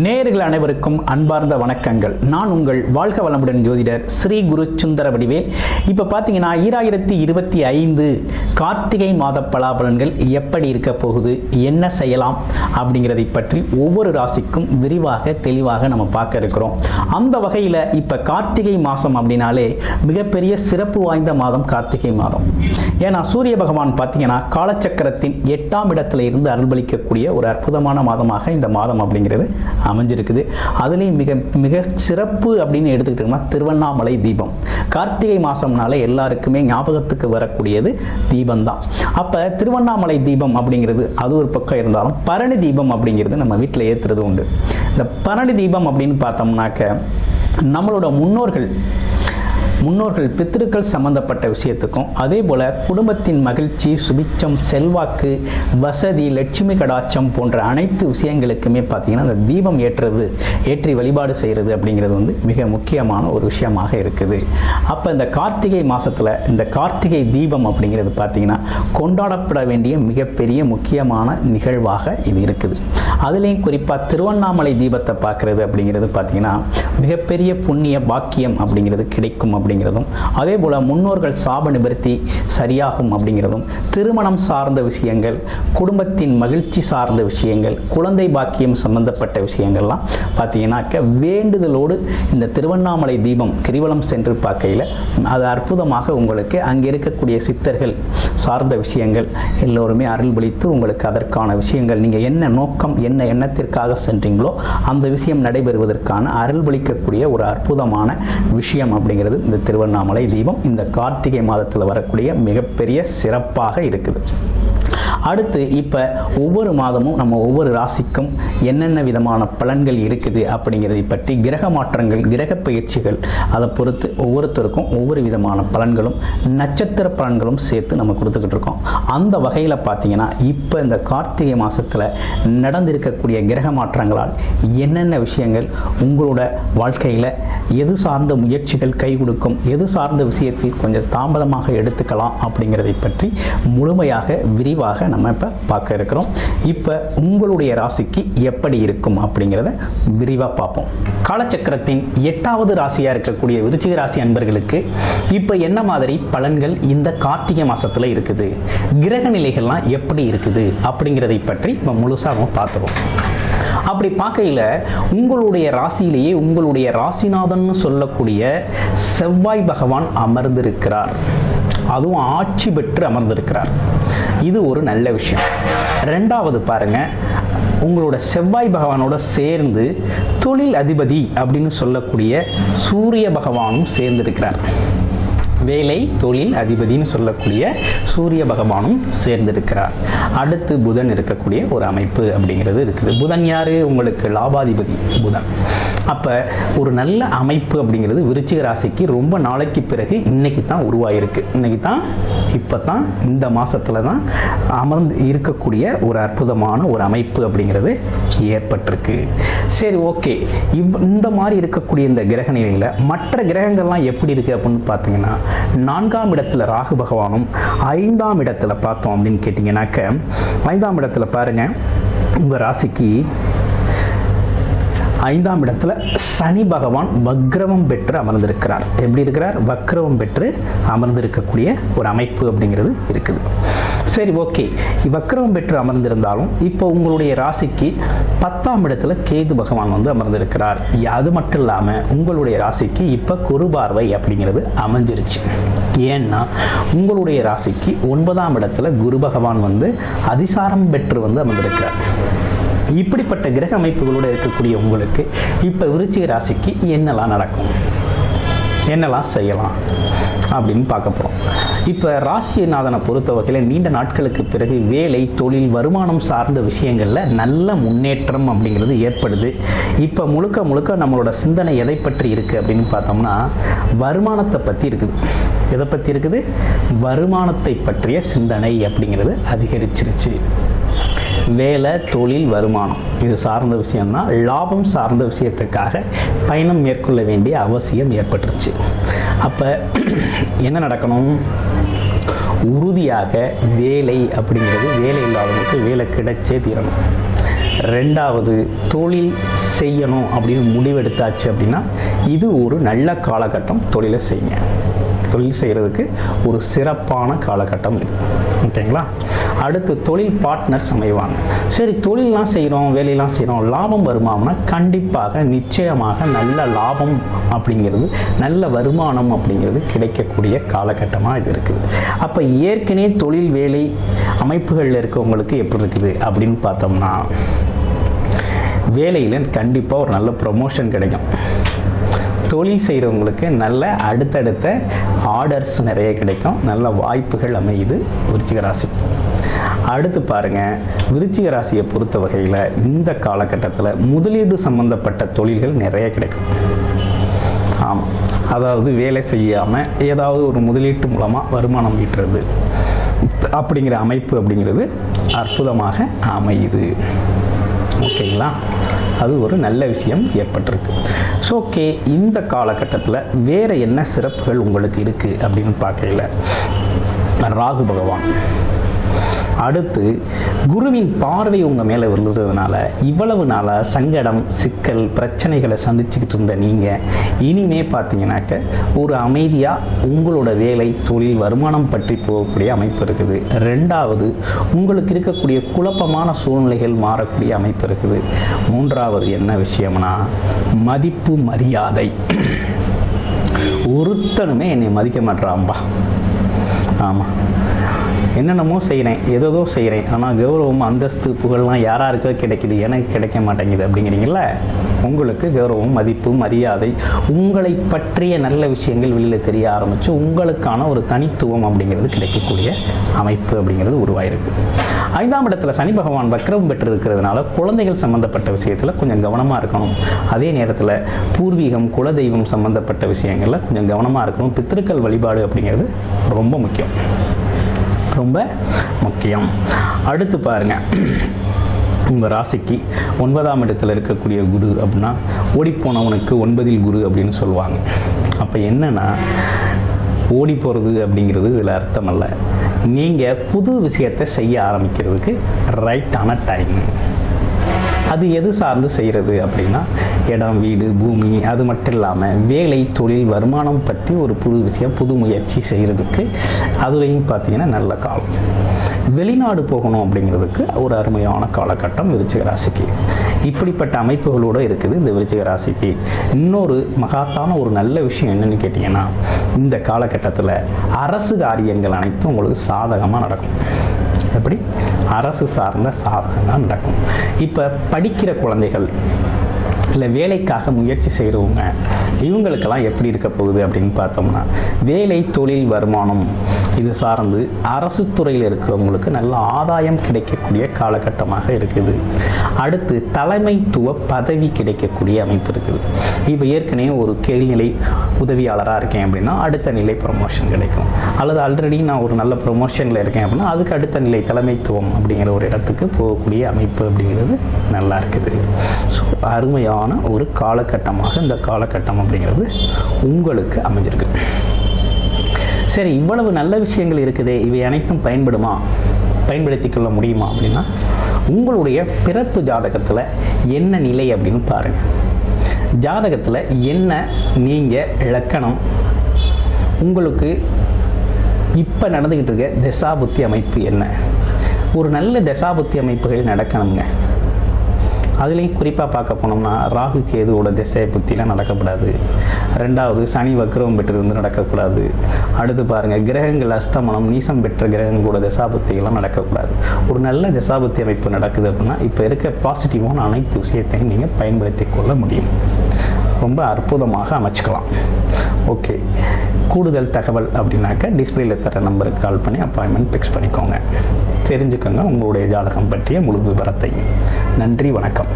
நேயர்கள் அனைவருக்கும் அன்பார்ந்த வணக்கங்கள். நான் உங்கள் வாழ்க வளமுடன் ஜோதிடர் ஸ்ரீ குரு சுந்தர வடிவேல். இப்போ பார்த்தீங்கன்னா 2025 கார்த்திகை மாத பலாபலன்கள் எப்படி இருக்க போகுது, என்ன செய்யலாம் அப்படிங்கிறதை பற்றி ஒவ்வொரு ராசிக்கும் விரிவாக தெளிவாக நம்ம பார்க்க இருக்கிறோம். அந்த வகையில் இப்போ கார்த்திகை மாதம் அப்படின்னாலே மிகப்பெரிய சிறப்பு வாய்ந்த மாதம் கார்த்திகை மாதம். ஏன்னா சூரிய பகவான் பார்த்தீங்கன்னா காலச்சக்கரத்தின் 8ஆம் இடத்துல இருந்து அருள்பளிக்கக்கூடிய ஒரு அற்புதமான மாதமாக இந்த மாதம் அப்படிங்கிறது அமைஞ்சிருக்குது. அதுலேயும் மிக மிக சிறப்பு அப்படின்னு எடுத்துக்கிட்டோம்னா திருவண்ணாமலை தீபம். கார்த்திகை மாதம்னால எல்லாருக்குமே ஞாபகத்துக்கு வரக்கூடியது தீபம் தான். அப்போ திருவண்ணாமலை தீபம் அப்படிங்கிறது அது ஒரு பக்கம் இருந்தாலும் பரணி தீபம் அப்படிங்கிறது நம்ம வீட்டில் ஏற்றுறது உண்டு. இந்த பரணி தீபம் அப்படின்னு பார்த்தோம்னாக்க நம்மளோட முன்னோர்கள் பித்திருக்கள் சம்பந்தப்பட்ட விஷயத்துக்கும் அதே போல் குடும்பத்தின் மகிழ்ச்சி, சுபிச்சம், செல்வாக்கு, வசதி, லட்சுமி கடாட்சம் போன்ற அனைத்து விஷயங்களுக்குமே பார்த்தீங்கன்னா அந்த தீபம் ஏற்றி வழிபாடு செய்கிறது அப்படிங்கிறது வந்து மிக முக்கியமான ஒரு விஷயமாக இருக்குது. அப்போ இந்த கார்த்திகை மாதத்தில் இந்த கார்த்திகை தீபம் அப்படிங்கிறது பார்த்தீங்கன்னா கொண்டாடப்பட வேண்டிய மிகப்பெரிய முக்கியமான நிகழ்வாக இது இருக்குது. அதுலேயும் குறிப்பாக திருவண்ணாமலை தீபத்தை பார்க்குறது அப்படிங்கிறது பார்த்தீங்கன்னா மிகப்பெரிய புண்ணிய பாக்கியம் அப்படிங்கிறது கிடைக்கும் அப்படிங்கிறதும், அதே போல் முன்னோர்கள் சாப நிவர்த்தி சரியாகும் அப்படிங்கிறதும், திருமணம் சார்ந்த விஷயங்கள், குடும்பத்தின் மகிழ்ச்சி சார்ந்த விஷயங்கள், குழந்தை பாக்கியம் சம்பந்தப்பட்ட விஷயங்கள்லாம் பார்த்தீங்கன்னாக்க வேண்டுதலோடு இந்த திருவண்ணாமலை தீபம் கிரிவலம் சென்று பார்க்கையில் அது அற்புதமாக உங்களுக்கு அங்கே இருக்கக்கூடிய சித்தர்கள் சார்ந்த விஷயங்கள் எல்லோருமே அருள்பளித்து உங்களுக்கு அதற்கான விஷயங்கள் நீங்கள் என்ன நோக்கம் என்ன எண்ணத்திற்காக சென்றீங்களோ அந்த விஷயம் நடைபெறுவதற்கான அருள்பளிக்கக்கூடிய ஒரு அற்புதமான விஷயம் அப்படிங்கிறது இந்த திருவண்ணாமலை தீபம் இந்த கார்த்திகை மாதத்தில் வரக்கூடிய மிகப்பெரிய சிறப்பாக இருக்குது. அடுத்து இப்போ ஒவ்வொரு மாதமும் நம்ம ஒவ்வொரு ராசிக்கும் என்னென்ன விதமான பலன்கள் இருக்குது அப்படிங்கிறதை பற்றி கிரக மாற்றங்கள், கிரக பயிற்சிகள் அதை பொறுத்து ஒவ்வொருத்தருக்கும் ஒவ்வொரு விதமான பலன்களும் நட்சத்திர பலன்களும் சேர்த்து நம்ம கொடுத்துக்கிட்டு இருக்கோம். அந்த வகையில் பார்த்தீங்கன்னா இப்போ இந்த கார்த்திகை மாதத்தில் நடந்திருக்கக்கூடிய கிரக மாற்றங்களால் என்னென்ன விஷயங்கள் உங்களோட வாழ்க்கையில் எது சார்ந்த முயற்சிகள் கை கொடுக்கும், எது சார்ந்த விஷயத்தில் கொஞ்சம் தாமதமாக எடுத்துக்கலாம் அப்படிங்கிறதை பற்றி முழுமையாக விரிவாக நம்ம இப்போ பார்க்க இருக்கிறோம். இப்போ உங்களுடைய ராசிக்கு எப்படி இருக்கும் அப்படிங்கிறத விரிவாக பார்ப்போம். காலச்சக்கரத்தின் 8வது ராசியாக இருக்கக்கூடிய விருச்சிக ராசி அன்பர்களுக்கு இப்போ என்ன மாதிரி பலன்கள் இந்த கார்த்திகை மாதத்தில் இருக்குது, கிரக நிலைகள்லாம் எப்படி இருக்குது அப்படிங்கிறதை பற்றி இப்போ முழுசாக நம்ம பார்த்துருவோம். அப்படி பார்க்கையில் உங்களுடைய ராசியிலேயே உங்களுடைய ராசிநாதன் சொல்லக்கூடிய செவ்வாய் பகவான் அமர்ந்திருக்கிறார். அதுவும் ஆட்சி பெற்று அமர்ந்திருக்கிறார். இது ஒரு நல்ல விஷயம். ரெண்டாவது பாருங்க, உங்களோட செவ்வாய் பகவானோட சேர்ந்து தொழில் அதிபதி அப்படின்னு சொல்லக்கூடிய சூரிய பகவானும் சேர்ந்திருக்கிறார். வேலை தொழில் அதிபதினு சொல்லக்கூடிய சூரிய பகவானும் சேர்ந்திருக்கிறார். அடுத்து புதன் இருக்கக்கூடிய ஒரு அமைப்பு அப்படிங்கிறது இருக்குது. புதன் யாரு? உங்களுக்கு லாபாதிபதி புதன். அப்போ ஒரு நல்ல அமைப்பு அப்படிங்கிறது விருச்சிக ராசிக்கு ரொம்ப நாளைக்கு பிறகு இன்னைக்கு தான் உருவாயிருக்கு. இப்போ தான் இந்த மாதத்தில் தான் அமர்ந்து இருக்கக்கூடிய ஒரு அற்புதமான ஒரு அமைப்பு அப்படிங்கிறது ஏற்பட்டிருக்கு. சரி, ஓகே. இந்த மாதிரி இருக்கக்கூடிய இந்த கிரக நிலையில் மற்ற கிரகங்கள்லாம் எப்படி இருக்குது அப்படின்னு பார்த்தீங்கன்னா 4ஆம் இடத்துல ராகு பகவானும் 5ஆம் இடத்துல பார்த்தோம் அப்படின்னு கேட்டிங்கன்னாக்க 5ஆம் இடத்துல பாருங்க உங்கள் ராசிக்கு 5ஆம் இடத்துல சனி பகவான் வக்ரவம் பெற்று அமர்ந்திருக்கிறார். எப்படி இருக்கிறார்? வக்ரவம் பெற்று அமர்ந்திருக்கக்கூடிய ஒரு அமைப்பு அப்படிங்கிறது இருக்குது. சரி, ஓகே. வக்ரவம் பெற்று அமர்ந்திருந்தாலும் இப்போ உங்களுடைய ராசிக்கு 10ஆம் இடத்துல கேது பகவான் வந்து அமர்ந்திருக்கிறார். அது மட்டும் இல்லாமல் உங்களுடைய ராசிக்கு இப்போ குரு பார்வை அப்படிங்கிறது அமைஞ்சிருச்சு. ஏன்னா உங்களுடைய ராசிக்கு 9ஆம் இடத்துல குரு பகவான் வந்து அதிசாரம் பெற்று வந்து அமர்ந்திருக்கிறார். இப்படிப்பட்ட கிரக அமைப்புகளோடு இருக்கக்கூடிய உங்களுக்கு இப்போ விருச்சிக ராசிக்கு என்னெல்லாம் நடக்கும், என்னெல்லாம் செய்யலாம் அப்படின்னு பார்க்க போகிறோம். இப்போ ராசிநாதனை பொறுத்த வகையில் நீண்ட நாட்களுக்கு பிறகு வேலை, தொழில், வருமானம் சார்ந்த விஷயங்களில் நல்ல முன்னேற்றம் அப்படிங்கிறது ஏற்படுது. இப்போ முழுக்க நம்மளோட சிந்தனை எதை பற்றி இருக்குது அப்படின்னு பார்த்தோம்னா வருமானத்தை பற்றி இருக்குது. எதை பற்றி இருக்குது? வருமானத்தை பற்றிய சிந்தனை அப்படிங்கிறது அதிகரிச்சிருச்சு. வேலை, தொழில், வருமானம் இது சார்ந்த விஷயம்னா லாபம் சார்ந்த விஷயத்துக்காக பயணம் மேற்கொள்ள வேண்டிய அவசியம் ஏற்பட்டுருச்சு. அப்போ என்ன நடக்கணும்? உறுதியாக வேலை அப்படிங்கிறது வேலை இல்லாதவங்களுக்கு வேலை கிடைச்சே தீரணும். ரெண்டாவது, தொழில் செய்யணும் அப்படின்னு முடிவெடுத்தாச்சு அப்படின்னா இது ஒரு நல்ல காலகட்டம். தொழிலை செய்யுங்க. தொழில் செய்கிறதுக்கு ஒரு சிறப்பான காலகட்டம் இது. ஓகேங்களா? அடுத்து, தொழில் பார்ட்னர்ஸ் அமைவாங்க. சரி, தொழிலெலாம் செய்கிறோம், வேலையெல்லாம் செய்கிறோம், லாபம் வருமானம்னா கண்டிப்பாக நிச்சயமாக நல்ல லாபம் அப்படிங்கிறது, நல்ல வருமானம் அப்படிங்கிறது கிடைக்கக்கூடிய காலகட்டமாக இது இருக்குது. அப்போ ஏற்கனவே தொழில் வேலை அமைப்புகளில் இருக்கவங்களுக்கு எப்படி இருக்குது அப்படின்னு பார்த்தோம்னா, வேலையில் கண்டிப்பாக ஒரு நல்ல ப்ரொமோஷன் கிடைக்கும். தொழில் செய்கிறவங்களுக்கு நல்ல அடுத்தடுத்த ஆர்டர்ஸ் நிறைய கிடைக்கும். நல்ல வாய்ப்புகள் அமையுது விருச்சிக ராசி. அடுத்து பாருங்கள், விருச்சிக ராசியை பொறுத்த வகையில் இந்த காலகட்டத்தில் முதலீடு சம்பந்தப்பட்ட தொழில்கள் நிறைய கிடைக்கும். ஆமாம், அதாவது வேலை செய்யாமல் ஏதாவது ஒரு முதலீட்டு மூலமாக வருமானம் ஈட்டுறது அப்படிங்கிற அமைப்பு அப்படிங்கிறது அற்புதமாக அமையுது. ஓகேங்களா? அது ஒரு நல்ல விஷயம் ஏற்பட்டிருக்கு. ஸோ ஓகே, இந்த காலகட்டத்தில் வேறு என்ன சிறப்புகள் உங்களுக்கு இருக்குது அப்படின்னு பார்க்கல, ராகு பகவான், அடுத்து குருவின் பார்வை உங்கள் மேலே விழுறதுனால இவ்வளவு நாளாக சங்கடம், சிக்கல், பிரச்சனைகளை சந்திச்சுக்கிட்டு இருந்த நீங்கள் இனிமே பார்த்தீங்கன்னாக்க ஒரு அமைதியாக உங்களோட வேலை, தொழில், வருமானம் பற்றி போகக்கூடிய அமைப்பு இருக்குது. ரெண்டாவது, உங்களுக்கு இருக்கக்கூடிய குழப்பமான சூழ்நிலைகள் மாறக்கூடிய அமைப்பு இருக்குது. மூன்றாவது என்ன விஷயம்னா, மதிப்பு, மரியாதை. ஒருத்தனுமே என்னை மதிக்க மாட்டேறான்பா. ஆமாம், என்னென்னமோ செய்கிறேன், ஏதோ செய்கிறேன், ஆனால் கௌரவம், அந்தஸ்து, புகழ்லாம் யாராருக்கோ கிடைக்குது, எனக்கு கிடைக்க மாட்டேங்குது அப்படிங்கிறீங்கள, உங்களுக்கு கௌரவம், மதிப்பு, மரியாதை, உங்களை பற்றிய நல்ல விஷயங்கள் வெளியில் தெரிய ஆரம்பித்து உங்களுக்கான ஒரு தனித்துவம் அப்படிங்கிறது கிடைக்கக்கூடிய அமைப்பு அப்படிங்கிறது உருவாயிருக்கு. 5ஆம் இடத்துல சனி பகவான் வக்ரம் பெற்று இருக்கிறதுனால குழந்தைகள் சம்பந்தப்பட்ட விஷயத்தில் கொஞ்சம் கவனமாக இருக்கணும். அதே நேரத்தில் பூர்வீகம், குலதெய்வம் சம்பந்தப்பட்ட விஷயங்களில் கொஞ்சம் கவனமாக இருக்கணும். பித்திருக்கள் வழிபாடு அப்படிங்கிறது ரொம்ப முக்கியம், ரொம்ப முக்கியம். அடுத்து பாருங்க, உங்கள் ராசிக்கு 9ஆம் இடத்துல இருக்கக்கூடிய குரு அப்படின்னா ஓடிப்போனவனுக்கு 9இல் குரு அப்படின்னு சொல்லுவாங்க. அப்போ என்னன்னா, ஓடி போகிறது அப்படிங்கிறது இதில் அர்த்தம் அல்ல. நீங்கள் புது விஷயத்தை செய்ய ஆரம்பிக்கிறதுக்கு ரைட்டான டைம். அது எது சார்ந்து செய்கிறது அப்படின்னா, இடம், வீடு, பூமி, அது மட்டும் இல்லாமல் வேலை, தொழில், வருமானம் பற்றி ஒரு புது விஷயம், புது முயற்சி செய்கிறதுக்கு அதுலேயும் பார்த்தீங்கன்னா நல்ல காலம். வெளிநாடு போகணும் அப்படிங்கிறதுக்கு ஒரு அருமையான காலகட்டம் விருச்சிக ராசிக்கு. இப்படிப்பட்ட அமைப்புகளோடு இருக்குது இந்த விருச்சிக ராசிக்கு. இன்னொரு மகாத்தான ஒரு நல்ல விஷயம் என்னன்னு கேட்டிங்கன்னா, இந்த காலகட்டத்தில் அரசு காரியங்கள் அனைத்தும் உங்களுக்கு சாதகமாக நடக்கும். எப்படி? அரசு சார்ந்த சாதகங்கள் நடக்கும். இப்போ படிக்கிற குழந்தைகள், இல்லை வேலைக்காக முயற்சி செய்கிறவங்க, இவங்களுக்கெல்லாம் எப்படி இருக்க போகுது அப்படின்னு பார்த்தோம்னா, வேலை, தொழில், வருமானம் இது சார்ந்து அரசு துறையில் இருக்கிறவங்களுக்கு நல்ல ஆதாயம் கிடைக்கக்கூடிய காலகட்டமாக இருக்குது. அடுத்து, தலைமைத்துவ பதவி கிடைக்கக்கூடிய அமைப்பு இருக்குது. இப்போ ஏற்கனவே ஒரு கீழ்நிலை உதவியாளராக இருக்கேன் அப்படின்னா அடுத்த நிலை ப்ரமோஷன் கிடைக்கும். அல்லது ஆல்ரெடி நான் ஒரு நல்ல ப்ரமோஷனில் இருக்கேன் அப்படின்னா அதுக்கு அடுத்த நிலை தலைமைத்துவம் அப்படிங்கிற ஒரு இடத்துக்கு போகக்கூடிய அமைப்பு அப்படிங்கிறது நல்லா இருக்குது. ஸோ அருமையான ஒரு காலகட்டமாக இந்த காலகட்டம் அப்படிங்கிறது உங்களுக்கு அமைஞ்சிருக்கு. சரி, இவ்வளவு நல்ல விஷயங்கள் இருக்குதே, இவை அனைத்தும் பயன்படுத்தி கொள்ள முடியுமா அப்படின்னா, உங்களுடைய பிறப்பு ஜாதகத்தில் என்ன நிலை அப்படின்னு பாருங்கள். ஜாதகத்தில் என்ன நீங்கள் இலக்கணம், உங்களுக்கு இப்போ நடந்துக்கிட்டு இருக்க தசாபுத்தி அமைப்பு என்ன, ஒரு நல்ல தசாபுத்தி அமைப்புகள் நடக்கணுங்க. அதுலேயும் குறிப்பாக பார்க்க போனோம்னா, ராகு கேதுவோட திசை புத்திலாம் நடக்கக்கூடாது. ரெண்டாவது, சனி வக்ரம் பெற்றிருந்து நடக்கக்கூடாது. அடுத்து பாருங்கள், கிரகங்கள் அஸ்தமனம், நீசம் பெற்ற கிரகங்களோட தசாபுத்திகள்லாம் நடக்கக்கூடாது. ஒரு நல்ல தசாபுத்தி அமைப்பு நடக்குது அப்படின்னா இப்போ இருக்க பாசிட்டிவான அனைத்து விஷயத்தையும் நீங்கள் பயன்படுத்தி கொள்ள முடியும். ரொம்ப அற்புதமாக அமைச்சுக்கலாம். ஓகே, கூடுதல் தகவல் அப்படின்னாக்க டிஸ்பிளேயில் தர நம்பருக்கு கால் பண்ணி அப்பாயின்மெண்ட் ஃபிக்ஸ் பண்ணிக்கோங்க. தெரிஞ்சுக்கோங்க உங்களுடைய ஜாதகம் பற்றிய முழு விவரத்தையும். நன்றி, வணக்கம்.